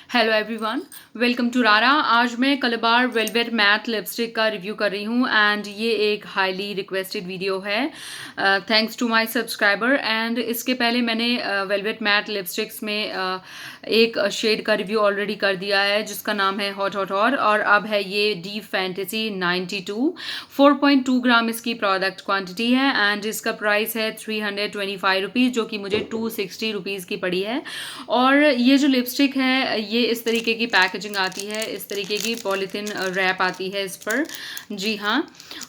Hello everyone, welcome to रारा। आज मैं कलबार वेलवेट मैट लिपस्टिक का रिव्यू कर रही हूँ एंड ये एक हाईली रिक्वेस्टेड वीडियो है थैंक्स टू माय सब्सक्राइबर। एंड इसके पहले मैंने वेलवेट मैट लिपस्टिक्स में एक शेड का रिव्यू ऑलरेडी कर दिया है जिसका नाम है हॉट हॉट हॉट, और अब है ये डीप फैंटेसी 92। 4.2 ग्राम इसकी प्रोडक्ट क्वांटिटी है एंड इसका प्राइस है 325 रुपीज़, जो कि मुझे 260 रुपीज़ की पड़ी है। और ये जो लिपस्टिक है ये इस तरीके की पैकेजिंग आती है, इस तरीके की पॉलीथीन रैप आती है इस पर। जी हाँ,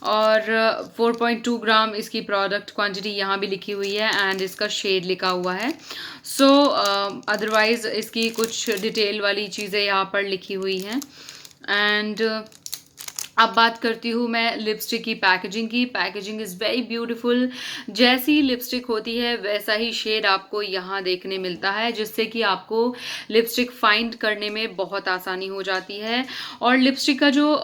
और 4.2 ग्राम इसकी प्रोडक्ट क्वांटिटी यहाँ भी लिखी हुई है एंड इसका शेड लिखा हुआ है। सो अदरवाइज़ इसकी कुछ डिटेल वाली चीज़ें यहाँ पर लिखी हुई हैं। एंड अब बात करती हूँ मैं लिपस्टिक की पैकेजिंग की। Packaging is very beautiful. जैसी लिपस्टिक होती है वैसा ही शेड आपको यहाँ देखने मिलता है, जिससे कि आपको लिपस्टिक फाइंड करने में बहुत आसानी हो जाती है। और लिपस्टिक का जो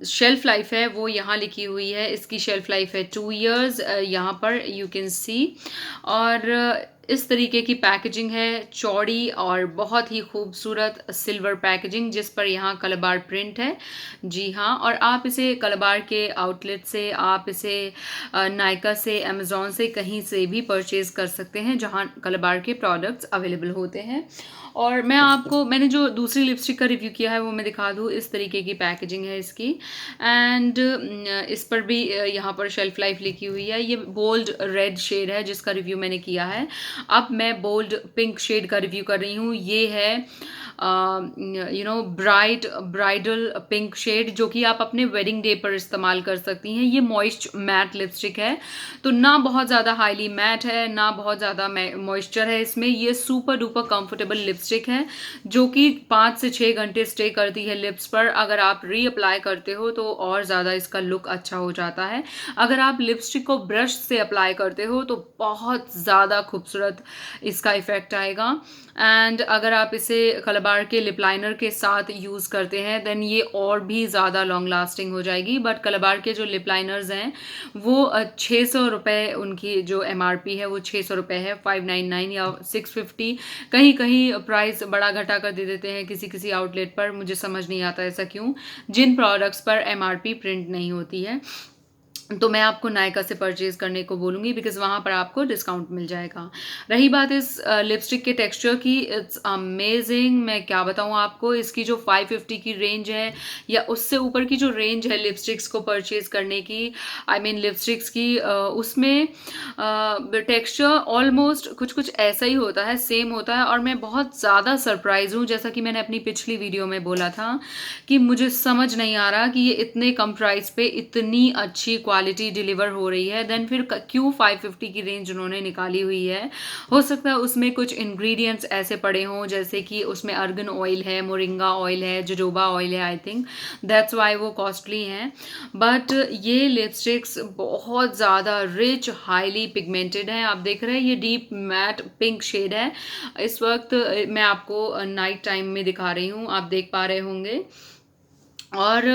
शेल्फ लाइफ है वो यहाँ लिखी हुई है। इसकी शेल्फ लाइफ है 2 इयर्स, यहाँ पर यू कैन सी। और इस तरीके की पैकेजिंग है, चौड़ी और बहुत ही खूबसूरत सिल्वर पैकेजिंग जिस पर यहाँ कलबार प्रिंट है। जी हाँ, और आप इसे कलबार के आउटलेट से, आप इसे नायका से, अमेज़ॉन से, कहीं से भी परचेज कर सकते हैं जहाँ कलबार के प्रोडक्ट्स अवेलेबल होते हैं। और मैंने जो दूसरी लिपस्टिक का रिव्यू किया है वो मैं दिखा दूँ। इस तरीके की पैकेजिंग है इसकी एंड इस पर भी यहाँ पर शेल्फ लाइफ लिखी हुई है। ये बोल्ड रेड शेड है जिसका रिव्यू मैंने किया है। अब मैं बोल्ड पिंक शेड का रिव्यू कर रही हूँ। ये है ब्राइडल पिंक शेड, जो कि आप अपने वेडिंग डे पर इस्तेमाल कर सकती हैं। ये मॉइस्ट मैट लिपस्टिक है, तो ना बहुत ज़्यादा हाईली मैट है ना बहुत ज़्यादा मॉइस्चर है इसमें। ये सुपर डुपर कंफर्टेबल लिपस्टिक है जो कि 5 से 6 घंटे स्टे करती है लिप्स पर। अगर आप रीअप्लाई करते हो तो और ज़्यादा इसका लुक अच्छा हो जाता है। अगर आप लिपस्टिक को ब्रश से अप्लाई करते हो तो बहुत ज़्यादा खूबसूरत इसका इफ़ेक्ट आएगा। एंड अगर आप इसे कलबार के लिप लाइनर के साथ यूज़ करते हैं देन ये और भी ज़्यादा लॉन्ग लास्टिंग हो जाएगी। बट कलबार के जो लिप लाइनर्स हैं वो 600 रुपये, उनकी जो MRP है वो 600 रुपये है, 599 या 650। कहीं कहीं प्राइस बड़ा घटा कर दे देते हैं किसी किसी आउटलेट पर, मुझे समझ नहीं आता ऐसा क्यों, जिन प्रोडक्ट्स पर MRP प्रिंट नहीं होती है। तो मैं आपको नायका से परचेज़ करने को बोलूँगी बिकॉज़ वहाँ पर आपको डिस्काउंट मिल जाएगा। रही बात इस लिपस्टिक के टेक्सचर की, इट्स अमेजिंग। मैं क्या बताऊँ आपको, इसकी जो 550 की रेंज है या उससे ऊपर की जो रेंज है लिपस्टिक्स को परचेज़ करने की, आई मीन लिपस्टिक्स की, उसमें टेक्सचर ऑलमोस्ट कुछ कुछ ऐसा ही होता है, सेम होता है। और मैं बहुत ज़्यादा सरप्राइज़ हूँ, जैसा कि मैंने अपनी पिछली वीडियो में बोला था कि मुझे समझ नहीं आ रहा कि ये इतने कम प्राइस पे इतनी अच्छी क्वालिटी डिलीवर हो रही है। देन फिर क्यों 550 की रेंज उन्होंने निकाली हुई है। हो सकता है उसमें कुछ इंग्रेडिएंट्स ऐसे पड़े हों, जैसे कि उसमें अर्गन ऑयल है, मोरिंगा ऑयल है, जोजोबा ऑयल है, आई थिंक दैट्स वाई वो कॉस्टली हैं। बट ये लिपस्टिक्स बहुत ज़्यादा रिच, हाईली पिगमेंटेड हैं। आप देख रहे हैं ये डीप मैट पिंक शेड है। इस वक्त मैं आपको नाइट टाइम में दिखा रही हूँ, आप देख पा रहे होंगे। और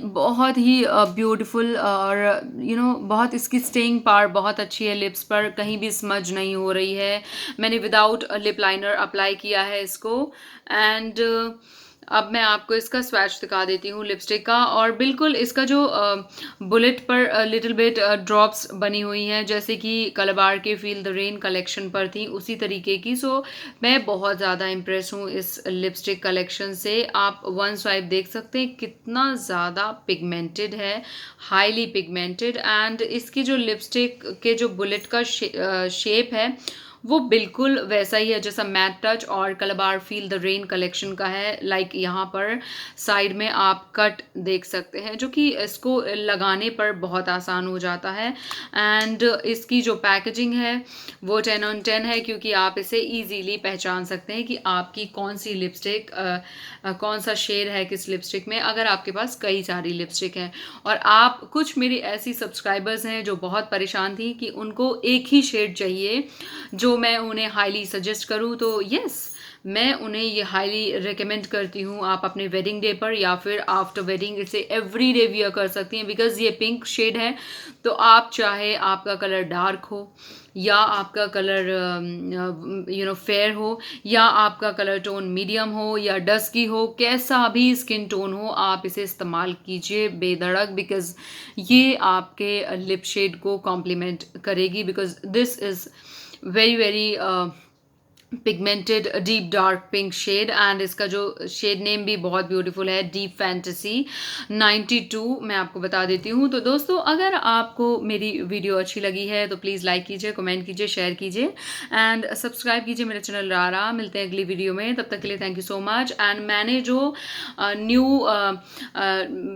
बहुत ही ब्यूटीफुल, और बहुत इसकी स्टेइंग पावर बहुत अच्छी है लिप्स पर, कहीं भी स्मज नहीं हो रही है। मैंने विदाउट लिप लाइनर अप्लाई किया है इसको। एंड अब मैं आपको इसका स्वैच दिखा देती हूँ लिपस्टिक का। और बिल्कुल इसका जो बुलेट पर लिटिल बिट ड्रॉप्स बनी हुई हैं जैसे कि कलबार के फील द रेन कलेक्शन पर थी, उसी तरीके की। सो मैं बहुत ज़्यादा इम्प्रेस हूँ इस लिपस्टिक कलेक्शन से। आप वन स्वाइप देख सकते हैं कितना ज़्यादा पिगमेंटेड है, हाईली पिगमेंटेड। एंड इसकी जो लिपस्टिक के जो बुलेट का शेप है वो बिल्कुल वैसा ही है जैसा मैट टच और कलबार फील द रेन कलेक्शन का है। लाइक यहाँ पर साइड में आप कट देख सकते हैं जो कि इसको लगाने पर बहुत आसान हो जाता है। एंड इसकी जो पैकेजिंग है वो 10 on 10 है, क्योंकि आप इसे इजीली पहचान सकते हैं कि आपकी कौन सी लिपस्टिक, कौन सा शेड है किस लिपस्टिक में, अगर आपके पास कई सारी लिपस्टिक हैं। और आप, कुछ मेरी ऐसी सब्सक्राइबर्स हैं जो बहुत परेशान थी कि उनको एक ही शेड चाहिए जो जो मैं उन्हें हाईली सजेस्ट करूँ तो यस, मैं उन्हें ये हाईली रिकमेंड करती हूँ। आप अपने वेडिंग डे पर या फिर आफ्टर वेडिंग इसे एवरी डे वियर कर सकती हैं, बिकॉज ये पिंक शेड है। तो आप चाहे आपका कलर डार्क हो या आपका कलर फेयर हो या आपका कलर टोन मीडियम हो या डस्की हो, कैसा भी स्किन टोन हो, आप इसे इस्तेमाल कीजिए बेधड़क, बिकॉज ये आपके लिप शेड को कॉम्प्लीमेंट करेगी, because this is very very pigmented deep dark pink shade and इसका जो शेड नेम भी बहुत ब्यूटीफुल है, डीप फैंटेसी 92, मैं आपको बता देती हूँ। तो दोस्तों, अगर आपको मेरी वीडियो अच्छी लगी है तो प्लीज़ लाइक कीजिए, कमेंट कीजिए, शेयर कीजिए एंड सब्सक्राइब कीजिए मेरे चैनल रारा। मिलते हैं अगली वीडियो में, तब तक के लिए thank you so much. And मैंने जो न्यू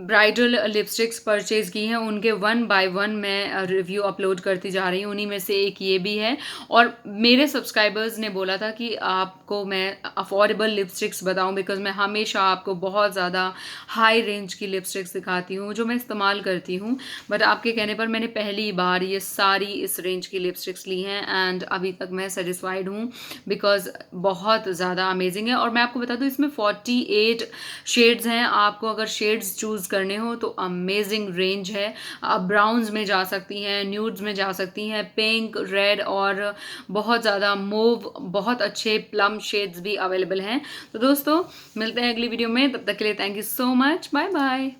ब्राइडल लिपस्टिक्स परचेज की हैं उनके 1 बाय 1 मैं रिव्यू अपलोड करती जा रही हूँ। उन्हीं में से एक ये भी है, और मेरे सब्सक्राइबर्स ने बोला था कि आपको मैं अफोर्डेबल लिपस्टिक्स बताऊं, बिकॉज मैं हमेशा आपको बहुत ज़्यादा हाई रेंज की लिपस्टिक्स दिखाती हूँ जो मैं इस्तेमाल करती हूँ, बट आपके कहने पर मैंने पहली बार ये सारी इस रेंज की लिपस्टिक्स ली हैं एंड अभी तक मैं सेटिस्फाइड हूँ, बिकॉज बहुत ज़्यादा अमेजिंग है। और मैं आपको बता दूँ इसमें 48 शेड्स हैं। आपको अगर शेड्स चूज़ करने हो तो अमेजिंग रेंज है। आप ब्राउन्स में जा सकती हैं, न्यूड्स में जा सकती हैं, पिंक, रेड और बहुत ज़्यादा मूव, बहुत अच्छे प्लम शेड्स भी अवेलेबल हैं। तो दोस्तों, मिलते हैं अगली वीडियो में, तब तक के लिए thank you so much, bye bye.